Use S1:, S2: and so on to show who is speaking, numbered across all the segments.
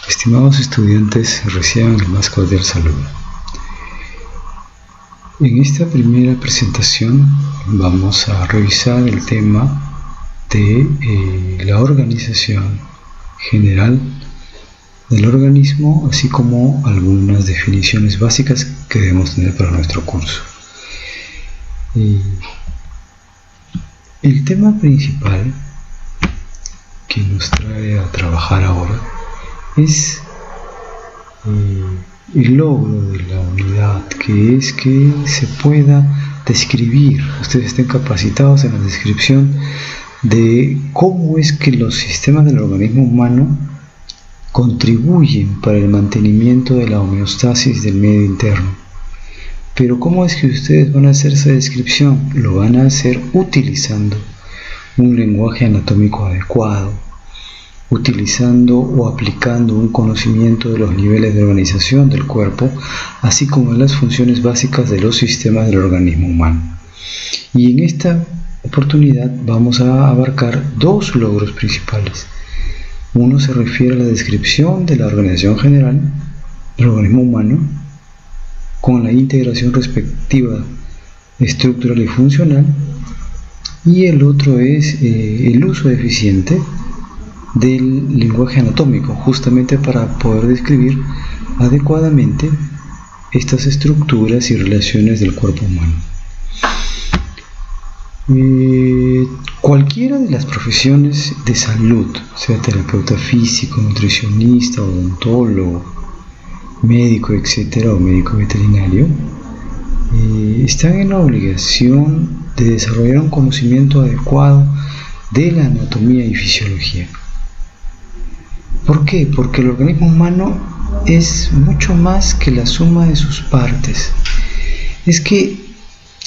S1: Estimados estudiantes, reciban el más cordial saludo. En esta primera presentación vamos a revisar el tema de la organización general del organismo, así como algunas definiciones básicas que debemos tener para nuestro curso. El tema principal que nos trae a trabajar ahora es el logro de la unidad, que es que se pueda describir, ustedes estén capacitados en la descripción de cómo es que los sistemas del organismo humano contribuyen para el mantenimiento de la homeostasis del medio interno. Pero ¿cómo es que ustedes van a hacer esa descripción? Lo van a hacer utilizando un lenguaje anatómico adecuado, utilizando o aplicando un conocimiento de los niveles de organización del cuerpo, así como de las funciones básicas de los sistemas del organismo humano. Y en esta oportunidad vamos a abarcar dos logros principales. Uno se refiere a la descripción de la organización general del organismo humano con la integración respectiva estructural y funcional, y el otro es el uso eficiente del lenguaje anatómico, justamente para poder describir adecuadamente estas estructuras y relaciones del cuerpo humano. Cualquiera de las profesiones de salud, sea terapeuta físico, nutricionista, odontólogo, médico, etcétera, o médico veterinario, están en la obligación de desarrollar un conocimiento adecuado de la anatomía y fisiología. ¿Por qué? Porque el organismo humano es mucho más que la suma de sus partes. Es que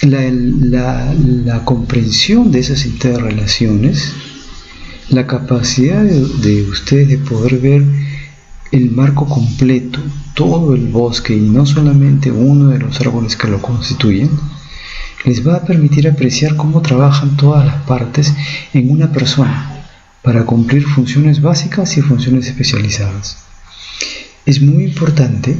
S1: la comprensión de esas interrelaciones, la capacidad de ustedes de poder ver el marco completo, todo el bosque y no solamente uno de los árboles que lo constituyen, les va a permitir apreciar cómo trabajan todas las partes en una persona para cumplir funciones básicas y funciones especializadas. Es muy importante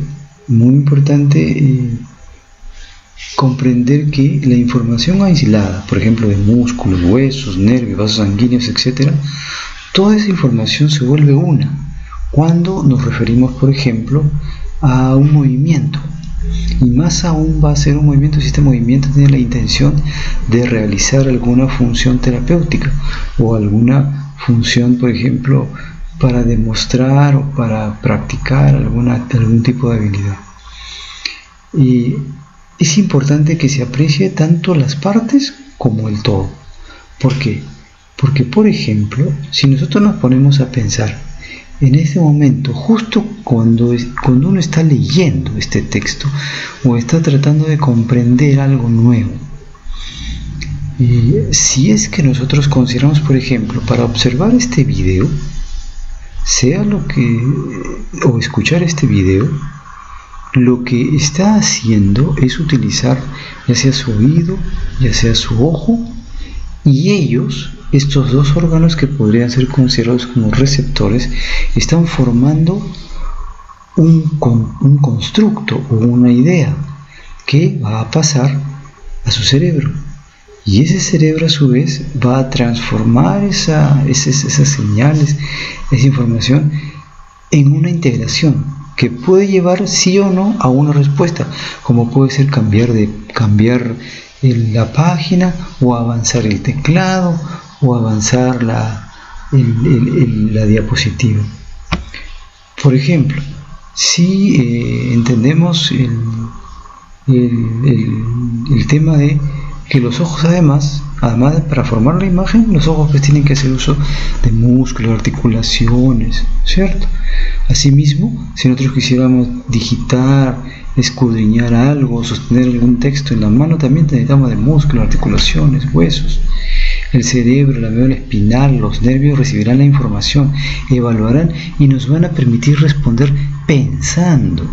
S1: comprender que la información aislada, por ejemplo de músculos, huesos, nervios, vasos sanguíneos, etc., toda esa información se vuelve una cuando nos referimos, por ejemplo, a un movimiento. Y más aún va a ser un movimiento si este movimiento tiene la intención de realizar alguna función terapéutica o alguna función, por ejemplo, para demostrar o para practicar algún tipo de habilidad. Y es importante que se aprecie tanto las partes como el todo. ¿Por qué? Porque, por ejemplo, si nosotros nos ponemos a pensar en este momento, justo cuando uno está leyendo este texto o está tratando de comprender algo nuevo, si es que nosotros consideramos, por ejemplo, para observar este video, o escuchar este video, lo que está haciendo es utilizar ya sea su oído, ya sea su ojo, y estos dos órganos que podrían ser considerados como receptores, están formando un constructo o una idea que va a pasar a su cerebro. Y ese cerebro a su vez va a transformar esas señales, esa información, en una integración que puede llevar sí o no a una respuesta, como puede ser cambiar la página, o avanzar el teclado, o avanzar la diapositiva. Por ejemplo, si entendemos el tema de que los ojos además para formar la imagen, los ojos pues tienen que hacer uso de músculos, articulaciones, ¿cierto? Asimismo, si nosotros quisiéramos digitar, escudriñar algo, sostener algún texto en la mano, también necesitamos de músculos, articulaciones, huesos. El cerebro, la médula espinal, los nervios recibirán la información, evaluarán y nos van a permitir responder pensando.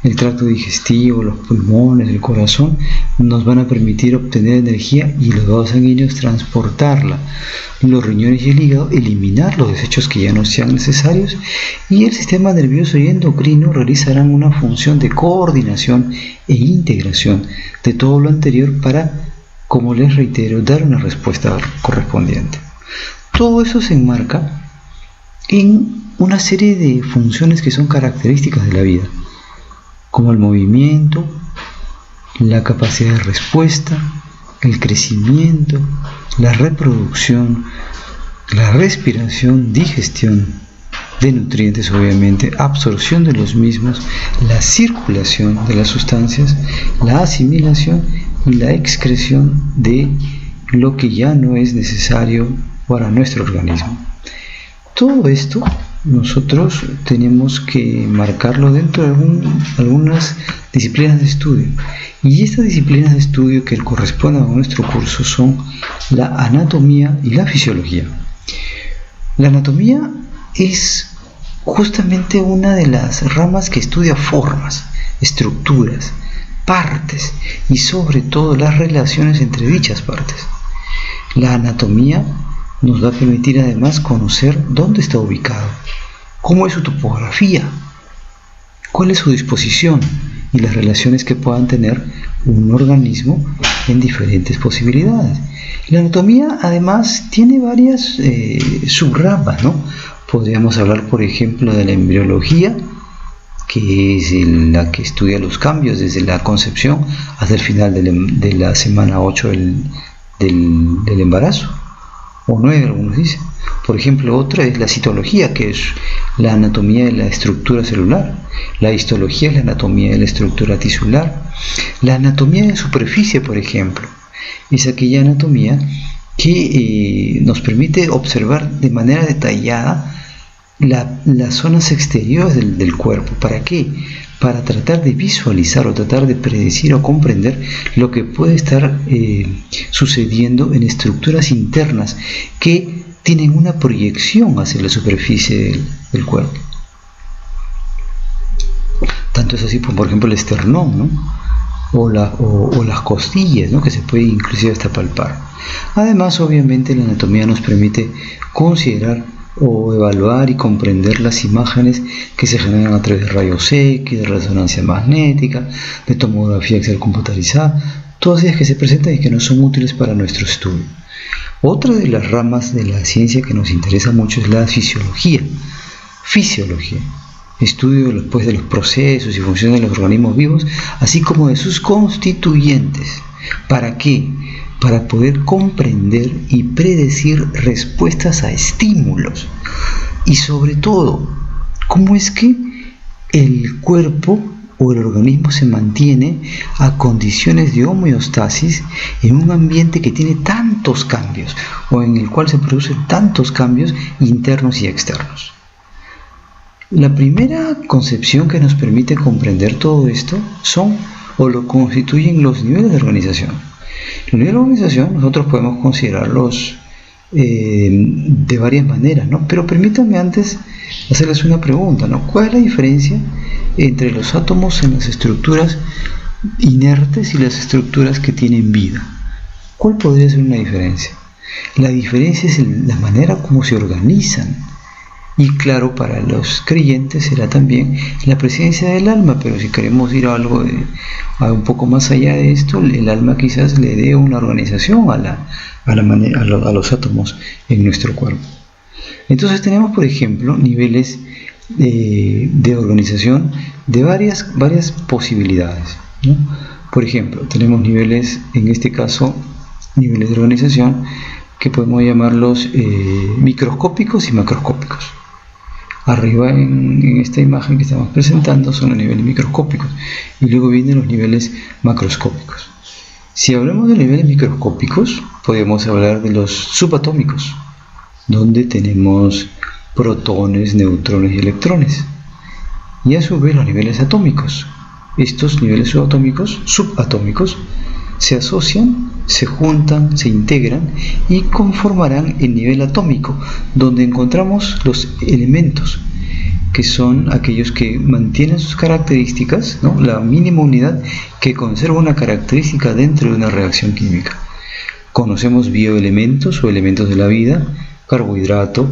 S1: el tracto digestivo, los pulmones, el corazón, nos van a permitir obtener energía y los vasos sanguíneos transportarla. Los riñones y el hígado eliminar los desechos que ya no sean necesarios, y el sistema nervioso y endocrino realizarán una función de coordinación e integración de todo lo anterior para, como les reitero, dar una respuesta correspondiente. Todo eso se enmarca en una serie de funciones que son características de la vida, como el movimiento, la capacidad de respuesta, el crecimiento, la reproducción, la respiración, digestión de nutrientes, obviamente, absorción de los mismos, la circulación de las sustancias, la asimilación y la excreción de lo que ya no es necesario para nuestro organismo. Todo esto nosotros tenemos que marcarlo dentro de algunas disciplinas de estudio, y estas disciplinas de estudio que corresponden a nuestro curso son la anatomía y la fisiología. La anatomía es justamente una de las ramas que estudia formas, estructuras, partes y sobre todo las relaciones entre dichas partes. La anatomía nos va a permitir además conocer dónde está ubicado, cómo es su topografía, cuál es su disposición y las relaciones que puedan tener un organismo en diferentes posibilidades. La anatomía además tiene varias subramas, ¿no? Podríamos hablar, por ejemplo, de la embriología, que es la que estudia los cambios desde la concepción hasta el final de la semana 8 del embarazo, o 9 algunos dicen. Por ejemplo, otra es la citología, que es la anatomía de la estructura celular. La histología es la anatomía de la estructura tisular. La anatomía de superficie, por ejemplo, es aquella anatomía que nos permite observar de manera detallada las zonas exteriores del cuerpo. ¿Para qué? Para tratar de visualizar o tratar de predecir o comprender lo que puede estar sucediendo en estructuras internas que tienen una proyección hacia la superficie del cuerpo. Tanto es así, por ejemplo, el esternón, ¿no? o las costillas, ¿no? Que se puede inclusive hasta palpar. Además, obviamente, la anatomía nos permite considerar o evaluar y comprender las imágenes que se generan a través de rayos X, de resonancia magnética, de tomografía axial computarizada, todas ellas que se presentan y que no son útiles para nuestro estudio. Otra de las ramas de la ciencia que nos interesa mucho es la fisiología. Estudio después de los procesos y funciones de los organismos vivos, así como de sus constituyentes. ¿Para qué? Para poder comprender y predecir respuestas a estímulos. Y sobre todo, cómo es que el cuerpo o el organismo se mantiene a condiciones de homeostasis en un ambiente que tiene tantos cambios, o en el cual se producen tantos cambios internos y externos. La primera concepción que nos permite comprender todo esto son o lo constituyen los niveles de organización. Los niveles de organización nosotros podemos considerarlos de varias maneras, ¿no? Pero permítanme antes hacerles una pregunta, ¿no? ¿Cuál es la diferencia entre los átomos en las estructuras inertes y las estructuras que tienen vida? ¿Cuál podría ser una diferencia? La diferencia es la manera como se organizan. Y claro, para los creyentes será también la presencia del alma, pero si queremos ir a algo un poco más allá de esto, el alma quizás le dé una organización a los átomos en nuestro cuerpo. Entonces tenemos, por ejemplo, niveles de organización de varias posibilidades, ¿no? Por ejemplo, tenemos niveles, en este caso, niveles de organización que podemos llamarlos microscópicos y macroscópicos. Arriba en esta imagen que estamos presentando son los niveles microscópicos y luego vienen los niveles macroscópicos. Si hablamos de niveles microscópicos, podemos hablar de los subatómicos, donde tenemos protones, neutrones y electrones. Y a su vez los niveles atómicos. Estos niveles subatómicos, se asocian, se juntan, se integran y conformarán el nivel atómico, donde encontramos los elementos que son aquellos que mantienen sus características, ¿no? La mínima unidad que conserva una característica dentro de una reacción química. Conocemos bioelementos o elementos de la vida, carbohidrato,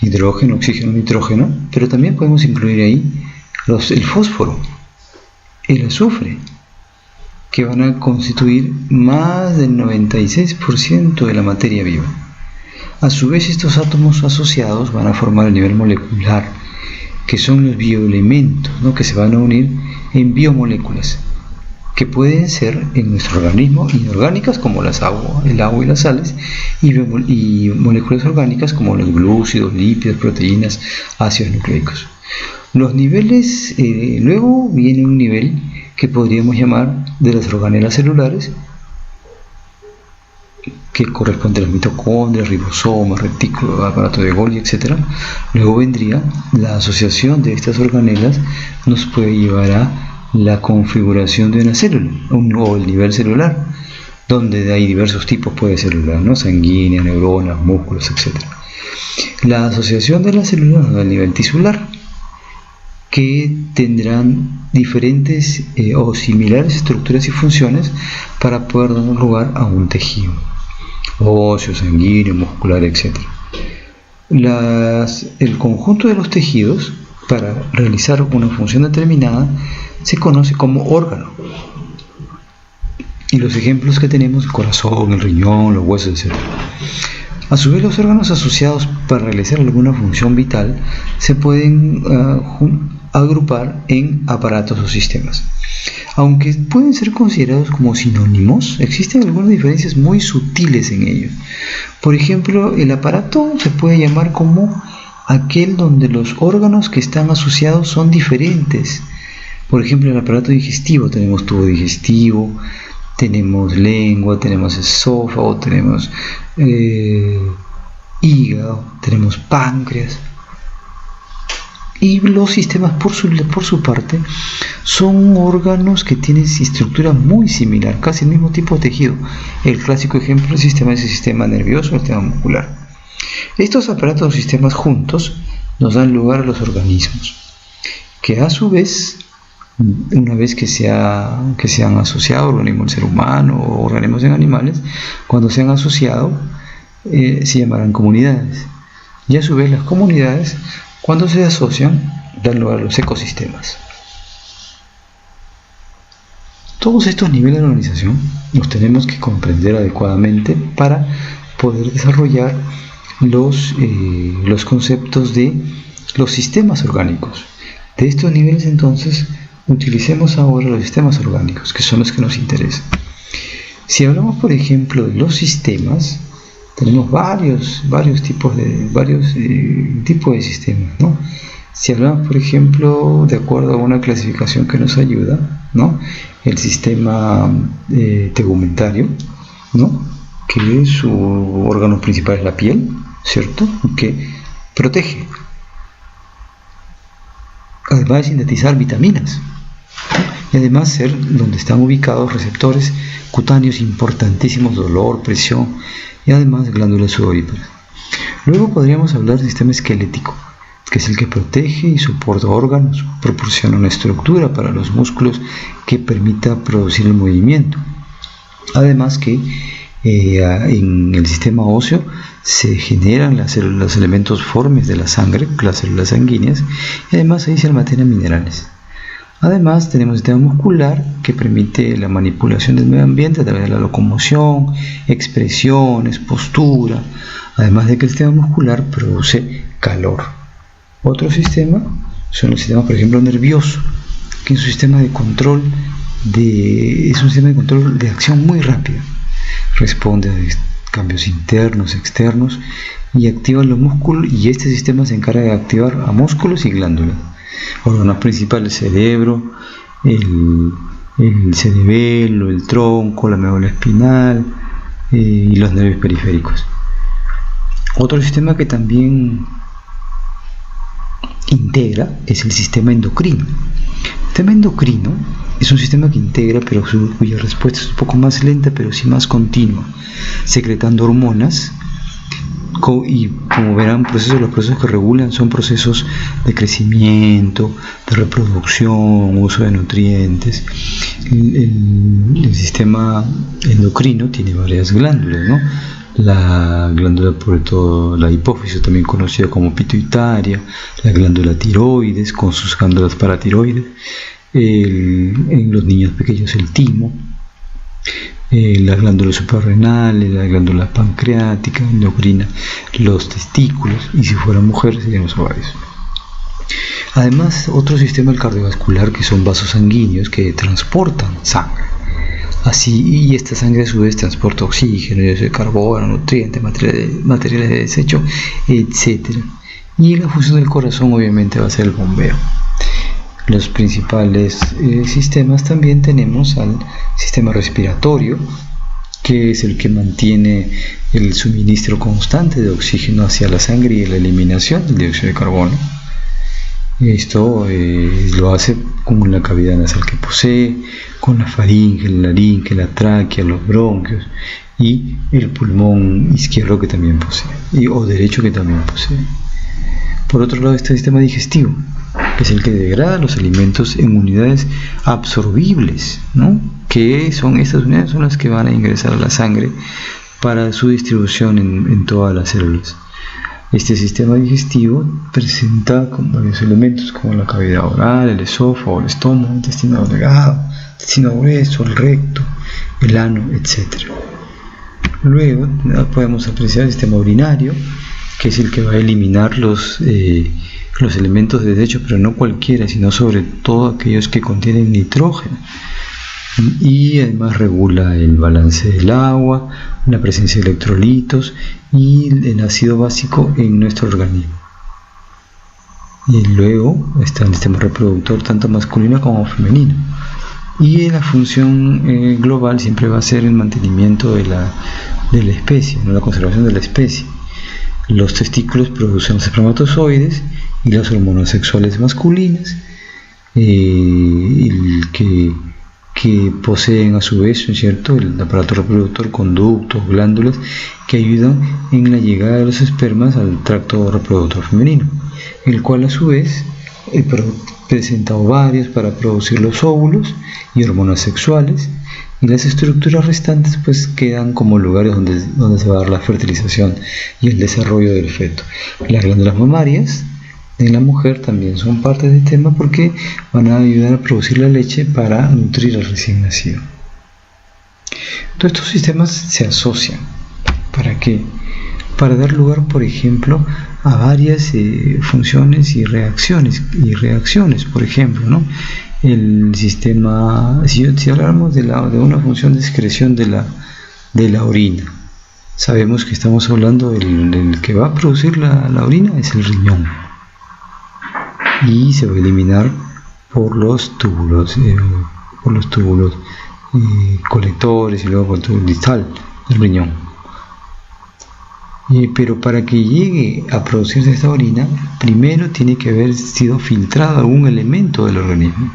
S1: hidrógeno, oxígeno, nitrógeno, pero también podemos incluir ahí el fósforo, el azufre, que van a constituir más del 96% de la materia viva. A su vez, estos átomos asociados van a formar el nivel molecular, que son los bioelementos, ¿no? Que se van a unir en biomoléculas, que pueden ser en nuestro organismo inorgánicas como el agua y las sales, y moléculas orgánicas como los glúcidos, lípidos, proteínas, ácidos nucleicos. Los niveles, luego viene un nivel que podríamos llamar de las organelas celulares, que corresponde a las mitocondrias, ribosomas, retículos, aparato de Golgi, etc. Luego vendría la asociación de estas organelas, nos puede llevar a la configuración de una célula, o el nivel celular, donde hay diversos tipos de células, ¿no? Sanguínea, neuronas, músculos, etc. La asociación de las células al nivel tisular, que tendrán diferentes o similares estructuras y funciones para poder dar lugar a un tejido óseo, sanguíneo, muscular, etc. El conjunto de los tejidos, para realizar una función determinada, se conoce como órgano. Y los ejemplos que tenemos: el corazón, el riñón, los huesos, etc. A su vez, los órganos asociados para realizar alguna función vital se pueden agrupar en aparatos o sistemas. Aunque pueden ser considerados como sinónimos, existen algunas diferencias muy sutiles en ellos. Por ejemplo, el aparato se puede llamar como aquel donde los órganos que están asociados son diferentes. Por ejemplo, el aparato digestivo, tenemos tubo digestivo, tenemos lengua, tenemos esófago, tenemos hígado, tenemos páncreas. Y los sistemas, por su parte, son órganos que tienen estructura muy similar, casi el mismo tipo de tejido. El clásico ejemplo del sistema es el sistema nervioso, el sistema muscular. Estos aparatos o sistemas juntos nos dan lugar a los organismos, que a su vez, una vez que se han asociado organismos en ser humano o organismos en animales, cuando se han asociado, se llamarán comunidades. Y a su vez las comunidades, cuando se asocian, dan lugar a los ecosistemas. Todos estos niveles de organización los tenemos que comprender adecuadamente para poder desarrollar los conceptos de los sistemas orgánicos. De estos niveles, entonces, utilicemos ahora los sistemas orgánicos, que son los que nos interesan. Si hablamos, por ejemplo, de los sistemas, tenemos varios tipos de sistemas, ¿no? Si hablamos, por ejemplo, de acuerdo a una clasificación que nos ayuda, ¿no? El sistema tegumentario, ¿no? Que su órgano principal es la piel, ¿cierto? Que protege, además de sintetizar vitaminas, y además ser donde están ubicados receptores cutáneos importantísimos, dolor, presión, y además glándulas sudoríparas. Luego podríamos hablar del sistema esquelético, que es el que protege y soporta órganos, proporciona una estructura para los músculos que permita producir el movimiento. Además que en el sistema óseo se generan los elementos formes de la sangre, las células sanguíneas, y además ahí se almacenan minerales. Además tenemos el sistema muscular, que permite la manipulación del medio ambiente a través de la locomoción, expresiones, postura, además de que el sistema muscular produce calor. Otro sistema son los sistemas, por ejemplo, nervioso, que es un sistema de control de acción muy rápida. Responde a cambios internos, externos, y activa los músculos, y este sistema se encarga de activar a músculos y glándulas. Órganos principales: cerebro, el cerebelo, el tronco, la médula espinal y los nervios periféricos. Otro sistema que también integra es el sistema endocrino. El sistema endocrino es un sistema que integra, pero cuya respuesta es un poco más lenta, pero sí más continua, secretando hormonas y como verán, los procesos que regulan son procesos de crecimiento, de reproducción, uso de nutrientes. El sistema endocrino tiene varias glándulas, ¿no? La glándula, por todo, la hipófisis, también conocida como pituitaria, la glándula tiroides con sus glándulas paratiroides, en los niños pequeños el timo, las glándulas suprarrenales, la glándula pancreática, endocrina, los testículos, y si fuera mujer serían los ovarios. Además, otro sistema, el cardiovascular, que son vasos sanguíneos que transportan sangre. Así, y esta sangre a su vez transporta oxígeno, dióxido de carbono, nutrientes, materiales de desecho, etc. Y la función del corazón obviamente va a ser el bombeo. Los principales sistemas también tenemos al sistema respiratorio, que es el que mantiene el suministro constante de oxígeno hacia la sangre y la eliminación del dióxido de carbono. Esto lo hace con la cavidad nasal que posee, con la faringe, la laringe, la tráquea, los bronquios y el pulmón izquierdo que también posee, o derecho que también posee. Por otro lado está el sistema digestivo, que es el que degrada los alimentos en unidades absorbibles, ¿no? Que son estas unidades son las que van a ingresar a la sangre para su distribución en todas las células. Este sistema digestivo presenta con varios elementos como la cavidad oral, el esófago, el estómago, el intestino delgado, el intestino grueso, el recto, el ano, etc. Luego podemos apreciar el sistema urinario, que es el que va a eliminar los elementos de desecho, pero no cualquiera, sino sobre todo aquellos que contienen nitrógeno. Y además regula el balance del agua, la presencia de electrolitos y el ácido básico en nuestro organismo. Y luego está el sistema reproductor, tanto masculino como femenino. Y la función global siempre va a ser el mantenimiento de la especie, ¿no? La conservación de la especie. Los testículos producen los espermatozoides y las hormonas sexuales masculinas, que poseen a su vez, ¿cierto?, el aparato reproductor, conductos, glándulas que ayudan en la llegada de los espermas al tracto reproductor femenino, el cual a su vez presenta ovarios para producir los óvulos y hormonas sexuales, y las estructuras restantes pues quedan como lugares donde se va a dar la fertilización y el desarrollo del feto. Las glándulas mamarias en la mujer también son parte del tema porque van a ayudar a producir la leche para nutrir al recién nacido. Todos estos sistemas se asocian. ¿Para qué? Para dar lugar, por ejemplo, a varias funciones y reacciones. Por ejemplo, ¿no? El sistema, si hablamos de una función de excreción de la orina, sabemos que estamos hablando del que va a producir la orina es el riñón. Y se va a eliminar por los túbulos colectores y luego por el túbulo distal del riñón. Pero para que llegue a producirse esta orina, primero tiene que haber sido filtrado algún elemento del organismo,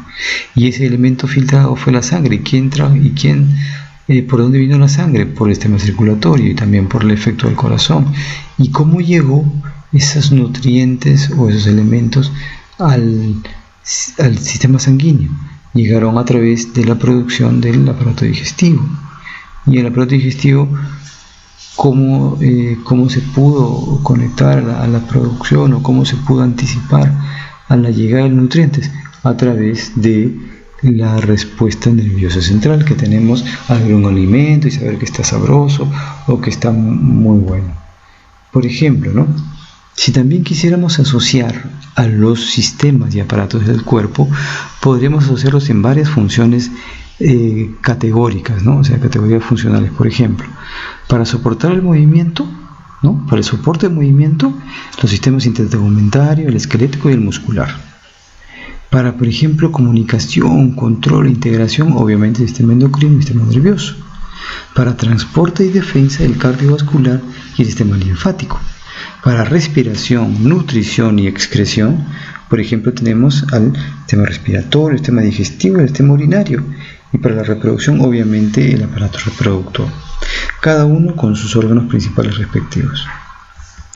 S1: y ese elemento filtrado fue la sangre. ¿Por dónde vino la sangre? Por el sistema circulatorio y también por el efecto del corazón. ¿Y cómo llegó esos nutrientes o esos elementos al sistema sanguíneo? Llegaron a través de la producción del aparato digestivo. Y el aparato digestivo, ¿cómo se pudo conectar a la producción, o cómo se pudo anticipar a la llegada de los nutrientes? A través de la respuesta nerviosa central que tenemos al ver un alimento y saber que está sabroso o que está muy bueno. Por ejemplo, ¿no? Si también quisiéramos asociar a los sistemas y aparatos del cuerpo, podríamos asociarlos en varias funciones categóricas, ¿no? O sea, categorías funcionales. Por ejemplo, para soportar el movimiento, ¿no? Para el soporte del movimiento, los sistemas intertegumentario, el esquelético y el muscular. Para, por ejemplo, comunicación, control e integración, obviamente el sistema endocrino y el sistema nervioso. Para transporte y defensa, el cardiovascular y el sistema linfático. Para respiración, nutrición y excreción, por ejemplo, tenemos al sistema respiratorio, el sistema digestivo y el sistema urinario. Y para la reproducción, obviamente, el aparato reproductor. Cada uno con sus órganos principales respectivos.